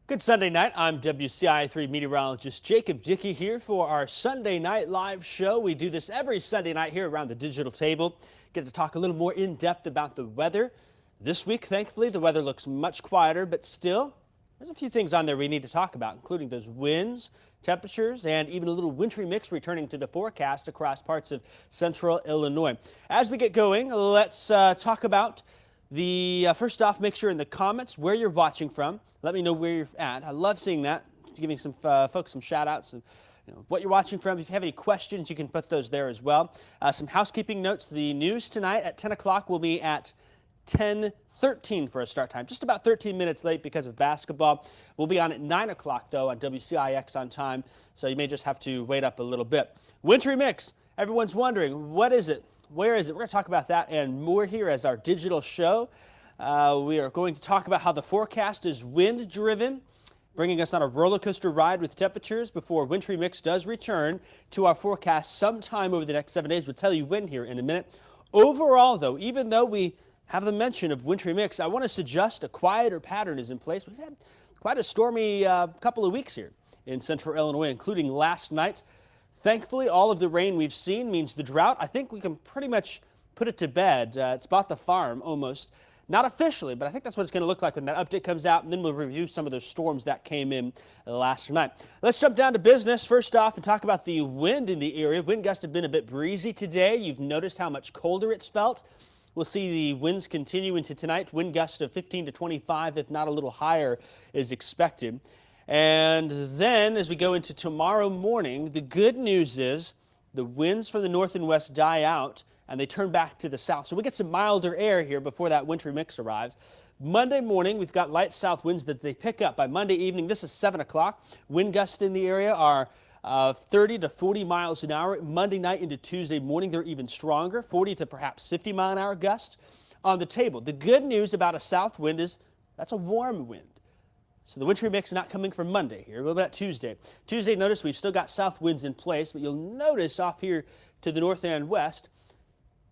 Good Sunday night. I'm WCIA 3 meteorologist Jacob Dickey here for our Sunday night live show. We do this every Sunday night here around the digital table. Get to talk a little more in depth about the weather. This week, thankfully, the weather looks much quieter, but still, there's a few things on there we need to talk about, including those winds, temperatures, and even a little wintry mix returning to the forecast across parts of central Illinois. As we get going, let's talk about first off, make sure in the comments where you're watching from. Let me know where you're at. I love seeing that. Giving some folks some shout outs and what you're watching from. If you have any questions, you can put those there as well. Some housekeeping notes. The news tonight at 10 o'clock will be at 10:13 for a start time. Just about 13 minutes late because of basketball. We'll be on at 9 o'clock though on WCIX on time. So you may just have to wait up a little bit. Wintry mix. Everyone's wondering, what is it? Where is it? We're going to talk about that and more here as our digital show. We are going to talk about how the forecast is wind-driven, bringing us on a roller coaster ride with temperatures before wintry mix does return to our forecast sometime over the next 7 days. We'll tell you when here in a minute. Overall, though, even though we have the mention of wintry mix, I want to suggest a quieter pattern is in place. We've had quite a stormy couple of weeks here in central Illinois, including last night. Thankfully, all of the rain we've seen means the drought, I think we can pretty much put it to bed. It's bought the farm almost. Not officially, but I think that's what it's going to look like when that update comes out, and then we'll review some of those storms that came in last night. Let's jump down to business first off and talk about the wind in the area. Wind gusts have been a bit breezy today. You've noticed how much colder it's felt. We'll see the winds continue into tonight. Wind gusts of 15 to 25, if not a little higher, is expected. And then as we go into tomorrow morning, the good news is the winds from the north and west die out and they turn back to the south. So we get some milder air here before that wintry mix arrives. Monday morning, we've got light south winds that they pick up by Monday evening. This is 7 o'clock. Wind gusts in the area are 30 to 40 miles an hour. Monday night into Tuesday morning, they're even stronger, 40 to perhaps 50 mile an hour gusts on the table. The good news about a south wind is that's a warm wind. So the wintry mix is not coming from Monday here. What about Tuesday? Tuesday, notice we've still got south winds in place, but you'll notice off here to the north and west,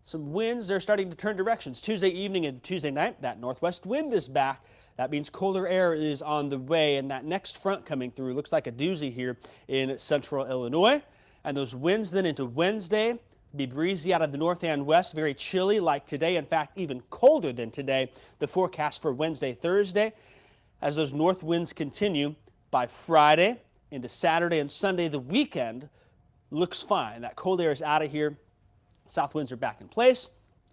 some winds are starting to turn directions. Tuesday evening and Tuesday night, that northwest wind is back. That means colder air is on the way, and that next front coming through looks like a doozy here in central Illinois. And those winds then into Wednesday be breezy out of the north and west, very chilly like today. In fact, even colder than today. The forecast for Wednesday, Thursday. As those north winds continue by Friday into Saturday and Sunday, the weekend looks fine. That cold air is out of here. South winds are back in place.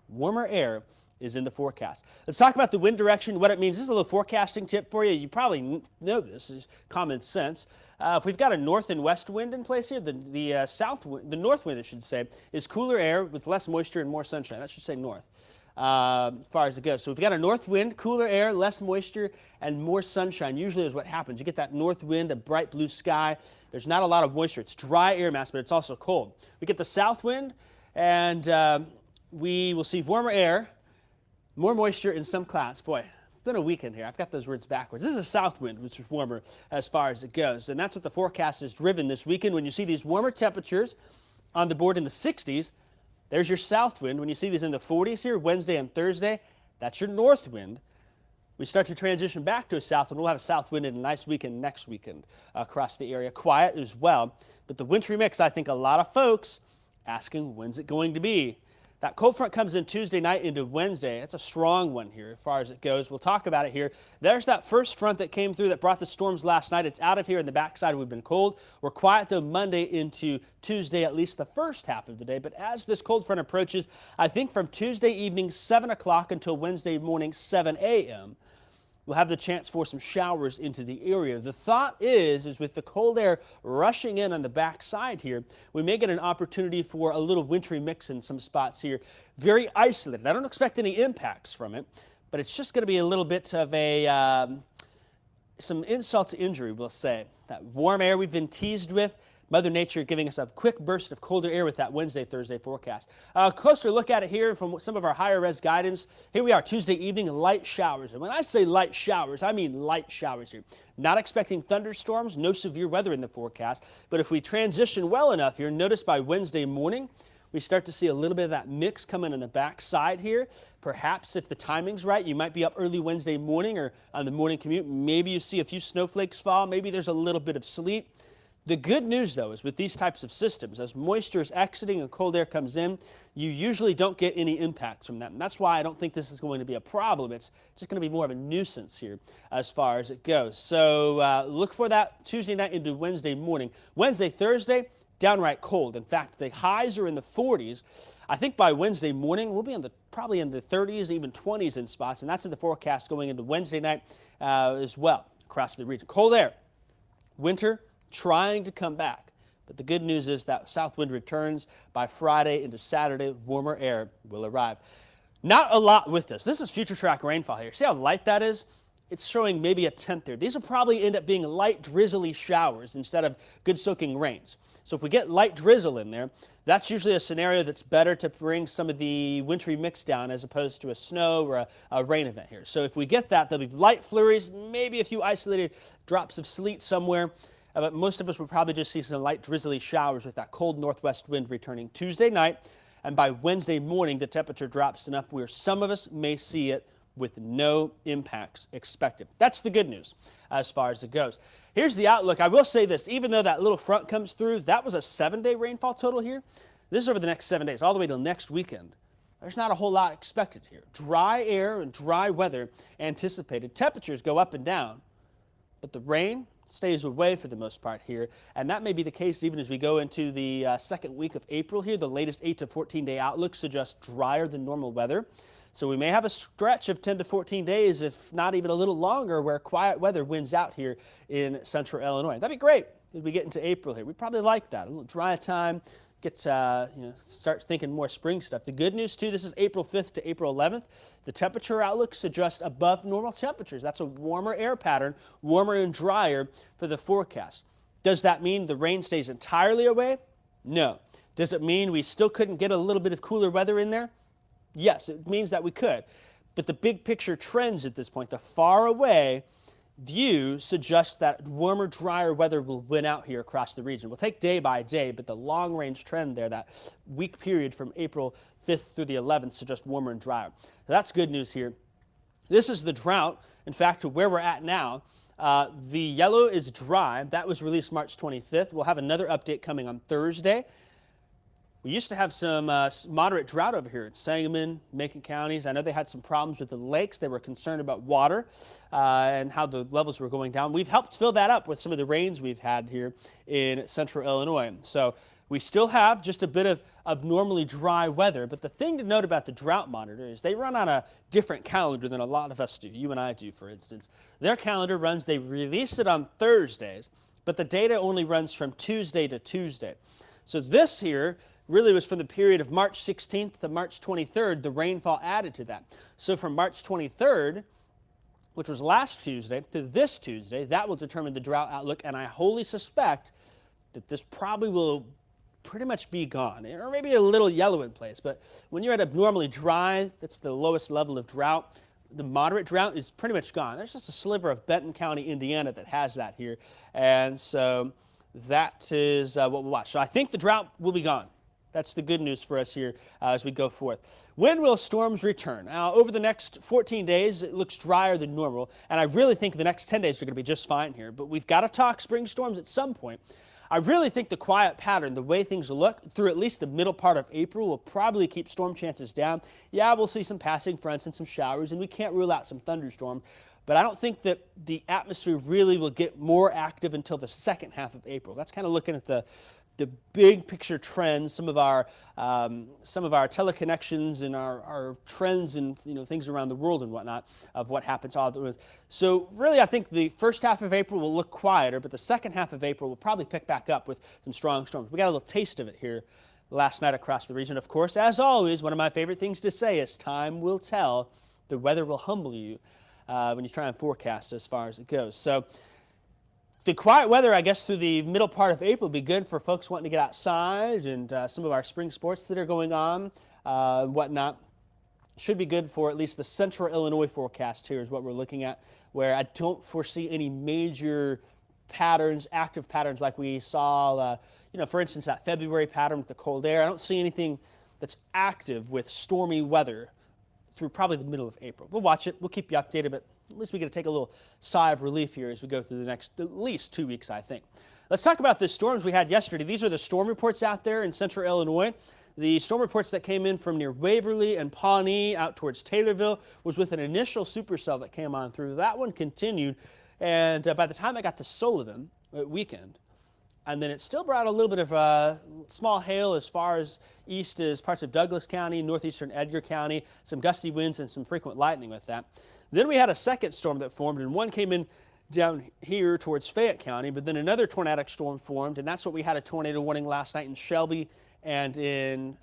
Warmer air is in the forecast. Let's talk about the wind direction, what it means. This is a little forecasting tip for you. You probably know this is common sense. If we've got a north and west wind in place here, the north wind, I should say, is cooler air with less moisture and more sunshine. That should say north. As far as it goes. So we've got a north wind, cooler air, less moisture, and more sunshine. Usually is what happens. You get that north wind, a bright blue sky. There's not a lot of moisture. It's dry air mass, but it's also cold. We get the south wind, and we will see warmer air, more moisture in some clouds. Boy, it's been a weekend here. I've got those words backwards. This is a south wind, which is warmer as far as it goes. And that's what the forecast is driven this weekend. When you see these warmer temperatures on the board in the 60s, there's your south wind. When you see these in the 40s here, Wednesday and Thursday, that's your north wind. We start to transition back to a south wind. We'll have a south wind in a nice weekend next weekend across the area. Quiet as well. But the wintry mix, I think a lot of folks asking, when's it going to be? That cold front comes in Tuesday night into Wednesday. It's a strong one here as far as it goes. We'll talk about it here. There's that first front that came through that brought the storms last night. It's out of here in the backside. We've been cold. We're quiet, though, Monday into Tuesday, at least the first half of the day. But as this cold front approaches, I think from Tuesday evening 7 o'clock until Wednesday morning 7 a.m., we'll have the chance for some showers into the area. The thought is with the cold air rushing in on the backside here, we may get an opportunity for a little wintry mix in some spots here. Very isolated. I don't expect any impacts from it, but it's just going to be a little bit of some insult to injury, we'll say. That warm air we've been teased with, Mother Nature giving us a quick burst of colder air with that Wednesday, Thursday forecast. A closer look at it here from some of our higher res guidance. Here we are, Tuesday evening, light showers. And when I say light showers, I mean light showers here. Not expecting thunderstorms, no severe weather in the forecast. But if we transition well enough here, notice by Wednesday morning, we start to see a little bit of that mix coming on the backside here. Perhaps if the timing's right, you might be up early Wednesday morning or on the morning commute. Maybe you see a few snowflakes fall. Maybe there's a little bit of sleet. The good news, though, is with these types of systems, as moisture is exiting and cold air comes in, you usually don't get any impacts from that. And that's why I don't think this is going to be a problem. It's just going to be more of a nuisance here as far as it goes. So look for that Tuesday night into Wednesday morning. Wednesday, Thursday, downright cold. In fact, the highs are in the 40s. I think by Wednesday morning, we'll be probably in the 30s, even 20s in spots. And that's in the forecast going into Wednesday night as well across the region. Cold air, winter, trying to come back. But the good news is that south wind returns by Friday into Saturday. Warmer air will arrive. Not a lot with this. This is future track rainfall here. See how light that is? It's showing maybe a tenth there. These will probably end up being light drizzly showers instead of good soaking rains. So if we get light drizzle in there, that's usually a scenario that's better to bring some of the wintry mix down as opposed to a snow or a rain event here. So if we get that, there'll be light flurries, maybe a few isolated drops of sleet somewhere. But most of us will probably just see some light drizzly showers with that cold northwest wind returning Tuesday night. And by Wednesday morning, the temperature drops enough where some of us may see it with no impacts expected. That's the good news as far as it goes. Here's the outlook. I will say this, even though that little front comes through, that was a 7-day rainfall total here. This is over the next 7 days, all the way till next weekend. There's not a whole lot expected here. Dry air and dry weather anticipated. Temperatures go up and down, but the rain stays away for the most part here, and that may be the case even as we go into the second week of April here. The latest 8 to 14-day outlook suggests drier than normal weather. So we may have a stretch of 10 to 14 days, if not even a little longer, where quiet weather wins out here in central Illinois. That'd be great as we get into April here. We probably like that. A little dry time, start thinking more spring stuff. The good news, too, this is April 5th to April 11th. The temperature outlook suggests above normal temperatures. That's a warmer air pattern, warmer and drier for the forecast. Does that mean the rain stays entirely away? No. Does it mean we still couldn't get a little bit of cooler weather in there? Yes, it means that we could. But the big picture trends at this point, the far away view suggests that warmer, drier weather will win out here across the region. We'll take day by day, but the long-range trend there, that week period from April 5th through the 11th, suggests warmer and drier. So that's good news here. This is the drought. In fact, to where we're at now, the yellow is dry. That was released March 25th. We'll have another update coming on Thursday. We used to have some moderate drought over here in Sangamon, Macon counties. I know they had some problems with the lakes. They were concerned about water and how the levels were going down. We've helped fill that up with some of the rains we've had here in central Illinois. So we still have just a bit of abnormally dry weather. But the thing to note about the drought monitor is they run on a different calendar than a lot of us do. You and I do, for instance. Their calendar runs, they release it on Thursdays, but the data only runs from Tuesday to Tuesday. So this here really was from the period of March 16th to March 23rd, the rainfall added to that. So from March 23rd, which was last Tuesday, to this Tuesday, that will determine the drought outlook, and I wholly suspect that this probably will pretty much be gone, or maybe a little yellow in place. But when you're at abnormally dry, that's the lowest level of drought. The moderate drought is pretty much gone. There's just a sliver of Benton County, Indiana that has that here, and so that is what we'll watch. So I think the drought will be gone. That's the good news for us here as we go forth. When will storms return? Now, over the next 14 days, it looks drier than normal, and I really think the next 10 days are going to be just fine here. But we've got to talk spring storms at some point. I really think the quiet pattern, the way things look through at least the middle part of April, will probably keep storm chances down. Yeah, we'll see some passing fronts and some showers, and we can't rule out some thunderstorms. But I don't think that the atmosphere really will get more active until the second half of April. That's kind of looking at the big picture trends, some of our teleconnections and our trends and things around the world and whatnot of what happens all at once. So really, I think the first half of April will look quieter, but the second half of April will probably pick back up with some strong storms. We got a little taste of it here last night across the region. Of course, as always, one of my favorite things to say is time will tell. The weather will humble you when you try and forecast as far as it goes. So the quiet weather, I guess, through the middle part of April will be good for folks wanting to get outside, and some of our spring sports that are going on and whatnot. Should be good for at least the central Illinois forecast here is what we're looking at, where I don't foresee any major patterns, active patterns like we saw, for instance, that February pattern with the cold air. I don't see anything that's active with stormy weather through probably the middle of April. We'll watch it. We'll keep you updated, but at least we get to take a little sigh of relief here as we go through the next at least 2 weeks, I think. Let's talk about the storms we had yesterday. These are the storm reports out there in central Illinois. The storm reports that came in from near Waverly and Pawnee out towards Taylorville was with an initial supercell that came on through. That one continued, and by the time I got to Sullivan at weekend, and then it still brought a little bit of small hail as far as east as parts of Douglas County, northeastern Edgar County, some gusty winds and some frequent lightning with that. Then we had a second storm that formed, and one came in down here towards Fayette County, but then another tornadic storm formed, and that's what we had a tornado warning last night in Shelby and in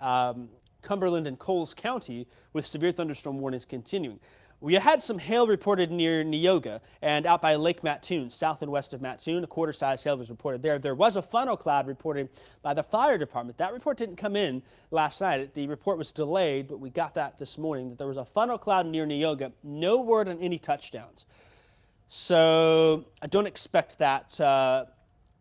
Cumberland and Coles County with severe thunderstorm warnings continuing. We had some hail reported near Neoga and out by Lake Mattoon, south and west of Mattoon. A quarter-size hail was reported there. There was a funnel cloud reported by the fire department. That report didn't come in last night. The report was delayed, but we got that this morning, that there was a funnel cloud near Neoga. No word on any touchdowns. So I don't expect that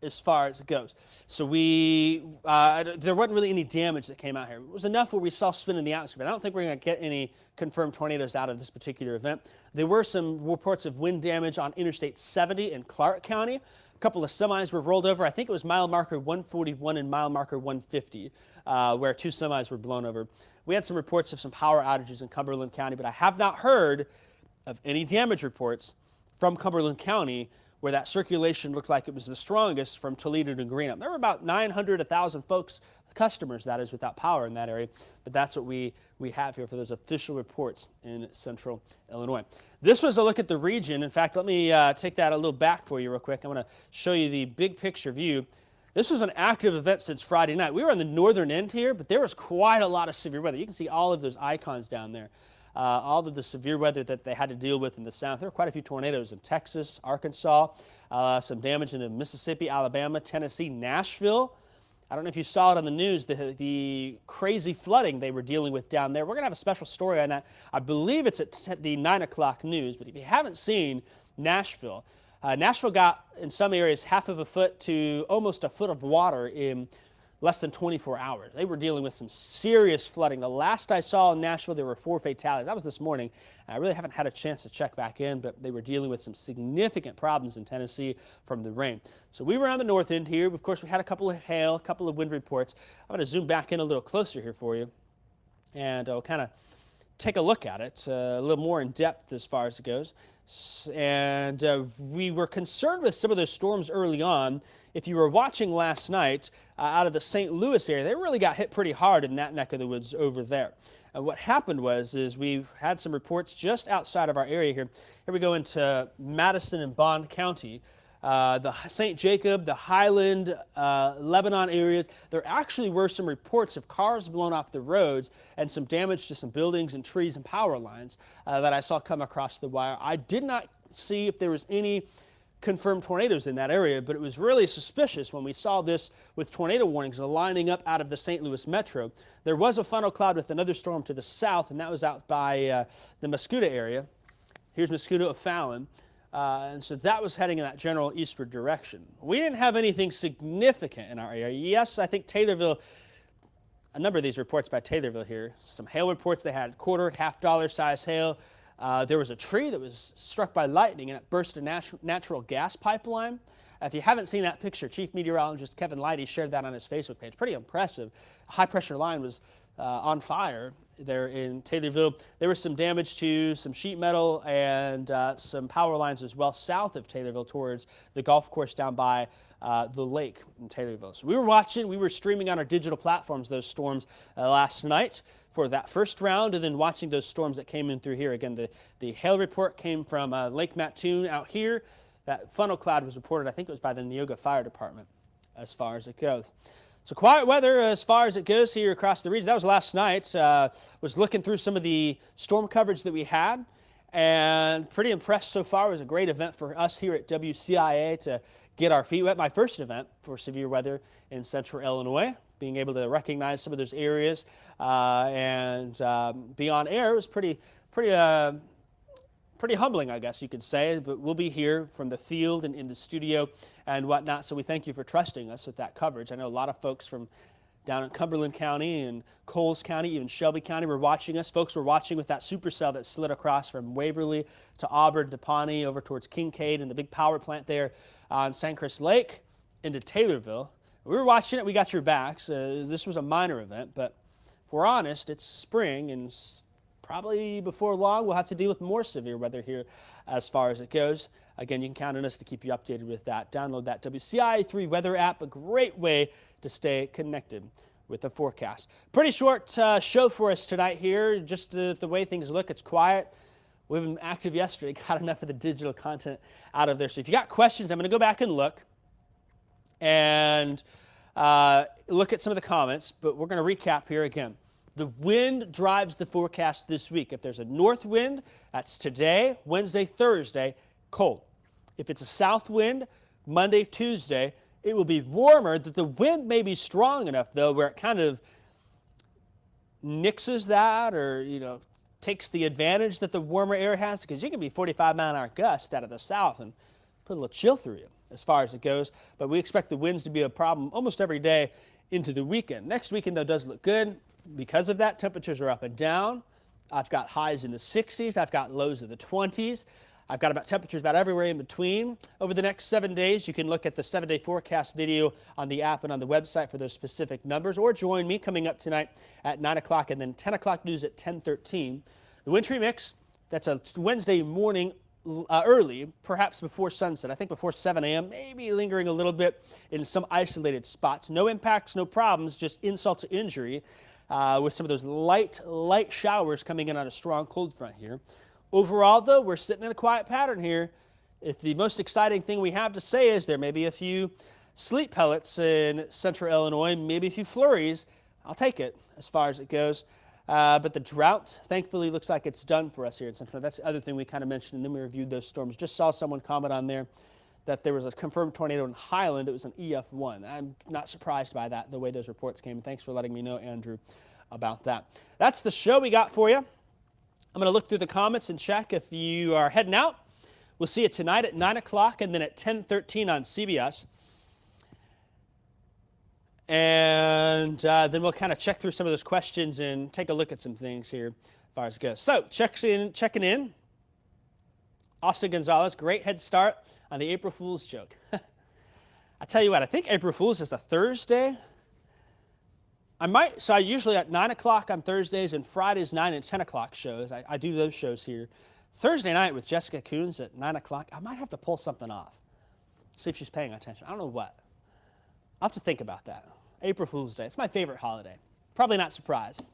as far as it goes. So there wasn't really any damage that came out here. It was enough where we saw spin in the atmosphere, but I don't think we're going to get any confirmed tornadoes out of this particular event. There were some reports of wind damage on Interstate 70 in Clark County. A couple of semis were rolled over. I think it was mile marker 141 and mile marker 150, where 2 semis were blown over. We had some reports of some power outages in Cumberland County, but I have not heard of any damage reports from Cumberland County where that circulation looked like it was the strongest from Toledo to Greenup. There were about 900, 1,000 folks, customers that is, without power in that area, but that's what we have here for those official reports in central Illinois. This was a look at the region. In fact, let me take that a little back for you real quick. I want to show you the big picture view. This was an active event since Friday night. We were on the northern end here, but there was quite a lot of severe weather. You can see all of those icons down there. All of the severe weather that they had to deal with in the south. There were quite a few tornadoes in Texas, Arkansas, some damage in Mississippi, Alabama, Tennessee, Nashville. I don't know if you saw it on the news, the crazy flooding they were dealing with down there. We're going to have a special story on that. I believe it's at the 9 o'clock news, but if you haven't seen Nashville, Nashville got, in some areas, half of a foot to almost a foot of water in less than 24 hours. They were dealing with some serious flooding. The last I saw in Nashville, there were 4 fatalities. That was this morning. I really haven't had a chance to check back in, but they were dealing with some significant problems in Tennessee from the rain. So we were on the north end here. Of course, we had a couple of hail, a couple of wind reports. I'm going to zoom back in a little closer here for you, and I'll kind of take a look at it a little more in depth as far as it goes. And we were concerned with some of those storms early on. If you were watching last night out of the St. Louis area, they really got hit pretty hard in that neck of the woods over there. And what happened is we had some reports just outside of our area here. Here we go into Madison and Bond County. The St. Jacob, the Highland, Lebanon areas, there actually were some reports of cars blown off the roads and some damage to some buildings and trees and power lines that I saw come across the wire. I did not see if there was any confirmed tornadoes in that area, but it was really suspicious when we saw this with tornado warnings lining up out of the St. Louis metro. There was a funnel cloud with another storm to the south, and that was out by the Muscuda area. Here's Muscuda of Fallon. And so that was heading in that general eastward direction. We didn't have anything significant in our area. Yes, I think Taylorville, a number of these reports by Taylorville here, some hail reports. They had quarter, $half size hail. There was a tree that was struck by lightning and it burst a natural gas pipeline. If you haven't seen that picture, Chief Meteorologist Kevin Lighty shared that on his Facebook page. Pretty impressive. A high-pressure line was on fire there in Taylorville. There was some damage to some sheet metal and some power lines as well south of Taylorville towards the golf course down by the lake in Taylorville. So we were watching, we were streaming on our digital platforms those storms last night for that first round, and then watching those storms that came in through here. Again, the hail report came from Lake Mattoon out here. That funnel cloud was reported, I think it was by the Neoga Fire Department as far as it goes. So quiet weather as far as it goes here across the region. That was last night. Was looking through some of the storm coverage that we had, and pretty impressed so far. It was a great event for us here at WCIA to get our feet wet. My first event for severe weather in central Illinois, being able to recognize some of those areas and be on air was pretty pretty humbling, I guess you could say, but we'll be here from the field and in the studio and whatnot, so we thank you for trusting us with that coverage. I know a lot of folks from down in Cumberland County and Coles County, even Shelby County, were watching us. Folks were watching with that supercell that slid across from Waverly to Auburn to Pawnee over towards Kincaid and the big power plant there on Sandcrest Lake into Taylorville. We were watching it. We got your backs. This was a minor event, but if we're honest, it's spring, and probably before long we'll have to deal with more severe weather here as far as it goes. Again, you can count on us to keep you updated with that. Download that WCIA 3 weather app, a great way to stay connected with the forecast. Pretty short show for us tonight here. Just the way things look, it's quiet. We've been active yesterday, got enough of the digital content out of there. So if you got questions, I'm going to go back and look and look at some of the comments, but we're going to recap here again. The wind drives the forecast this week. If there's a north wind, that's today, Wednesday, Thursday, cold. If it's a south wind, Monday, Tuesday, it will be warmer. That the wind may be strong enough, though, where it kind of nixes that or, takes the advantage that the warmer air has, because you can be 45-mile-an-hour gusts out of the south and put a little chill through you as far as it goes. But we expect the winds to be a problem almost every day into the weekend. Next weekend, though, does look good. Because of that, temperatures are up and down. I've got highs in the 60s. I've got lows of the 20s. I've got temperatures about everywhere in between. Over the next 7 days, you can look at the 7-day forecast video on the app and on the website for those specific numbers, or join me coming up tonight at 9 o'clock and then 10 o'clock news at 10:13. The Wintry Mix, that's a Wednesday morning early, perhaps before sunset. I think before 7 a.m., maybe lingering a little bit in some isolated spots. No impacts, no problems, just insult to injury with some of those light showers coming in on a strong cold front here. Overall, though, we're sitting in a quiet pattern here. If the most exciting thing we have to say is there may be a few sleet pellets in central Illinois, maybe a few flurries, I'll take it as far as it goes. But the drought, thankfully, looks like it's done for us here in Central. That's the other thing we kind of mentioned, and then we reviewed those storms. Just saw someone comment on there that there was a confirmed tornado in Highland. It was an EF1. I'm not surprised by that, the way those reports came. Thanks for letting me know, Andrew, about that. That's the show we got for you. I'm going to look through the comments and check if you are heading out. We'll see you tonight at 9 o'clock and then at 10:13 on CBS. And then we'll kind of check through some of those questions and take a look at some things here as far as it goes. So, checking in. Austin Gonzalez, great head start on the April Fool's joke. I tell you what, I think April Fool's is a Thursday. So I usually at 9 o'clock on Thursdays and Fridays 9 and 10 o'clock shows. I do those shows here. Thursday night with Jessica Coons at 9 o'clock, I might have to pull something off. See if she's paying attention. I don't know what. I'll have to think about that. April Fool's Day. It's my favorite holiday. Probably not surprised.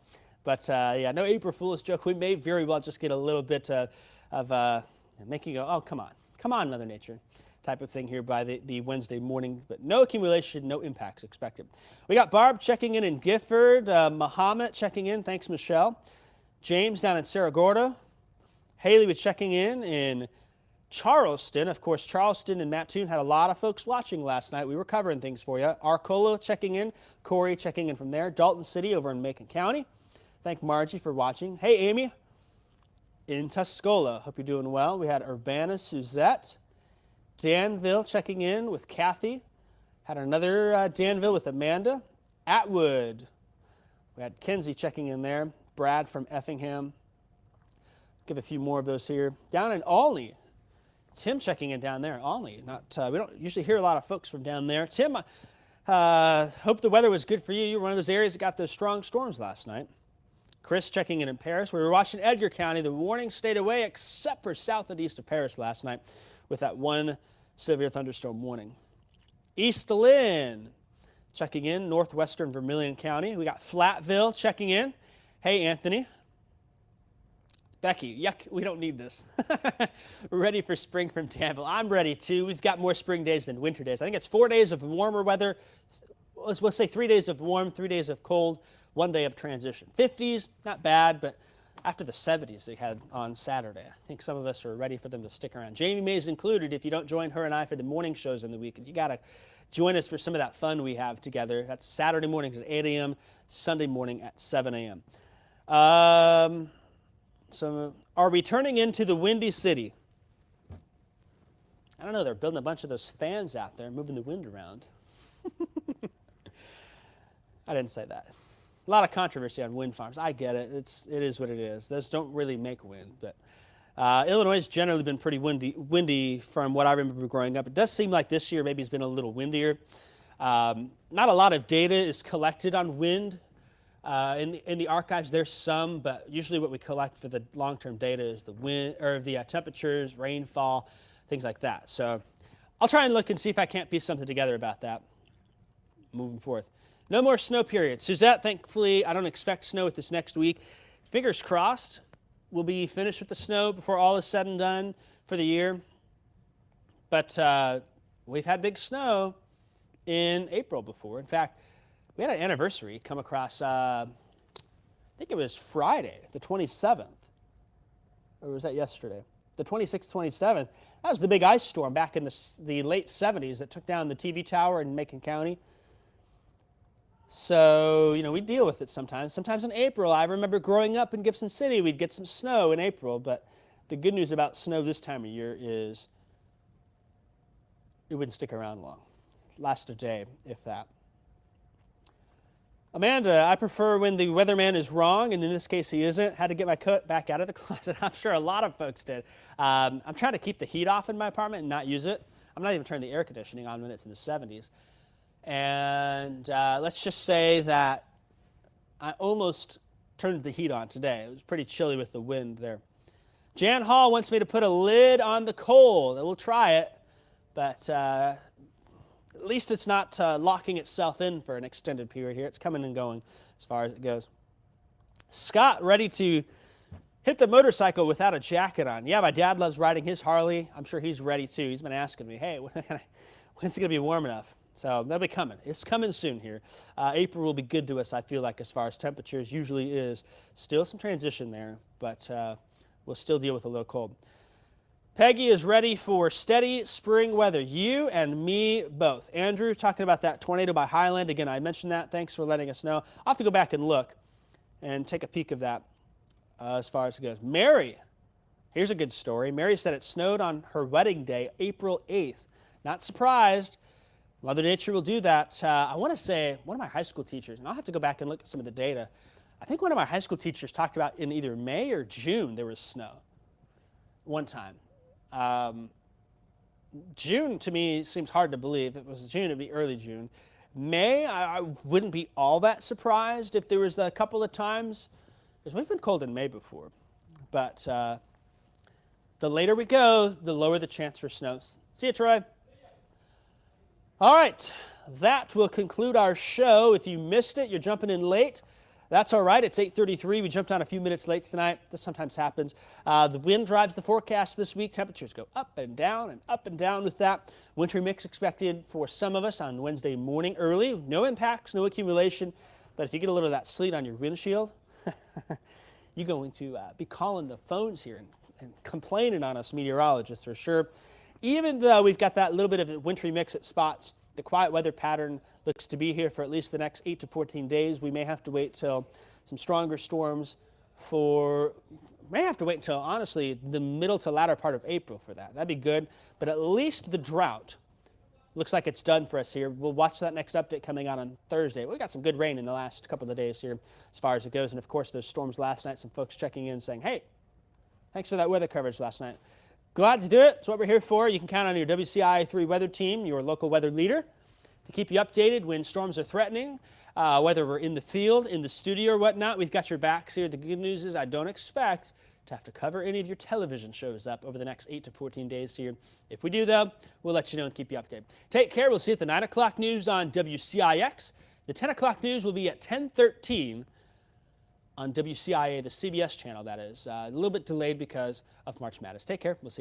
But yeah, no April Fool's joke. We may very well just get a little bit of making you go, oh, come on. Come on, Mother Nature. Type of thing here by the Wednesday morning, but no accumulation, no impacts expected. We got Barb checking in Gifford, Muhammad checking in, thanks Michelle. James down in Cerro Gordo. Haley was checking in Charleston. Of course, Charleston and Mattoon had a lot of folks watching last night. We were covering things for you. Arcola checking in, Corey checking in from there. Dalton City over in Macon County. Thank Margie for watching. Hey, Amy in Tuscola. Hope you're doing well. We had Urbana, Suzette. Danville checking in with Kathy. Had another Danville with Amanda. Atwood. We had Kenzie checking in there. Brad from Effingham. Give a few more of those here. Down in Olney. Tim checking in down there. Olney. We don't usually hear a lot of folks from down there. Tim, hope the weather was good for you. You were one of those areas that got those strong storms last night. Chris checking in Paris. We were watching Edgar County. The warning stayed away except for south and east of Paris last night, with that one severe thunderstorm warning. East Lynn checking in, northwestern Vermilion County. We got Flatville checking in. Hey, Anthony. Becky, yuck, we don't need this. We're ready for spring from Danville. I'm ready too. We've got more spring days than winter days. I think it's 4 days of warmer weather. Let's say 3 days of warm, 3 days of cold, 1 day of transition. 50s, not bad, but after the 70s they had on Saturday. I think some of us are ready for them to stick around. Jamie May's included. If you don't join her and I for the morning shows in the weekend, you got to join us for some of that fun we have together. That's Saturday mornings at 8 a.m., Sunday morning at 7 a.m. are we turning into the Windy City? I don't know. They're building a bunch of those fans out there, moving the wind around. I didn't say that. A lot of controversy on wind farms. I get it. It is what it is. Those don't really make wind, but Illinois has generally been pretty windy from what I remember growing up. It does seem like this year maybe it's been a little windier. Not a lot of data is collected on wind in the archives. There's some, but usually what we collect for the long-term data is the wind or the temperatures, rainfall, things like that. So I'll try and look and see if I can't piece something together about that moving forth. No more snow period. Suzette, thankfully, I don't expect snow this next week. Fingers crossed, we'll be finished with the snow before all is said and done for the year. But we've had big snow in April before. In fact, we had an anniversary come across, I think it was Friday, the 27th. Or was that yesterday? The 26th, 27th. That was the big ice storm back in the late 70s that took down the TV tower in Macon County. So, we deal with it sometimes. Sometimes in April, I remember growing up in Gibson City, we'd get some snow in April. But the good news about snow this time of year is it wouldn't stick around long. Last a day, if that. Amanda, I prefer when the weatherman is wrong, and in this case he isn't. Had to get my coat back out of the closet. I'm sure a lot of folks did. I'm trying to keep the heat off in my apartment and not use it. I'm not even turning the air conditioning on when it's in the 70s. And let's just say that I almost turned the heat on today. It was pretty chilly with the wind there. Jan Hall wants me to put a lid on the cold. We'll try it, but at least it's not locking itself in for an extended period here. It's coming and going as far as it goes. Scott, ready to hit the motorcycle without a jacket on. Yeah, my dad loves riding his Harley. I'm sure he's ready too. He's been asking me, hey, when's it going to be warm enough? So that'll be coming. It's coming soon here. April will be good to us, I feel like, as far as temperatures usually is. Still some transition there, but we'll still deal with a little cold. Peggy is ready for steady spring weather. You and me both. Andrew, talking about that tornado by Highland. Again, I mentioned that. Thanks for letting us know. I'll have to go back and look and take a peek of that as far as it goes. Mary, here's a good story. Mary said it snowed on her wedding day, April 8th. Not surprised. Mother Nature will do that. I want to say one of my high school teachers, and I'll have to go back and look at some of the data. I think one of my high school teachers talked about in either May or June there was snow one time. June, to me, seems hard to believe. If it was June, it'd be early June. May, I wouldn't be all that surprised if there was a couple of times, because we've been cold in May before. But the later we go, the lower the chance for snow. See you, Troy. All right, that will conclude our show. If you missed it, you're jumping in late. That's all right. It's 8:33. We jumped on a few minutes late tonight. This sometimes happens. The wind drives the forecast this week. Temperatures go up and down with that. Wintry mix expected for some of us on Wednesday morning early. No impacts, no accumulation. But if you get a little of that sleet on your windshield, you're going to be calling the phones here and complaining on us meteorologists for sure. Even though we've got that little bit of a wintry mix at spots, the quiet weather pattern looks to be here for at least the next 8 to 14 days. We may have to wait till some stronger storms honestly, the middle to latter part of April for that. That'd be good, but at least the drought looks like it's done for us here. We'll watch that next update coming out on Thursday. We got some good rain in the last couple of days here as far as it goes, and of course those storms last night, some folks checking in saying, hey, thanks for that weather coverage last night. Glad to do it. It's what we're here for. You can count on your WCIA 3 weather team, your local weather leader, to keep you updated when storms are threatening, whether we're in the field, in the studio, or whatnot. We've got your backs here. The good news is I don't expect to have to cover any of your television shows up over the next 8 to 14 days here. If we do, though, we'll let you know and keep you updated. Take care. We'll see you at the 9 o'clock news on WCIX. The 10 o'clock news will be at 10:13 on WCIA, the CBS channel, that is. A little bit delayed because of March Madness. Take care. We'll see you.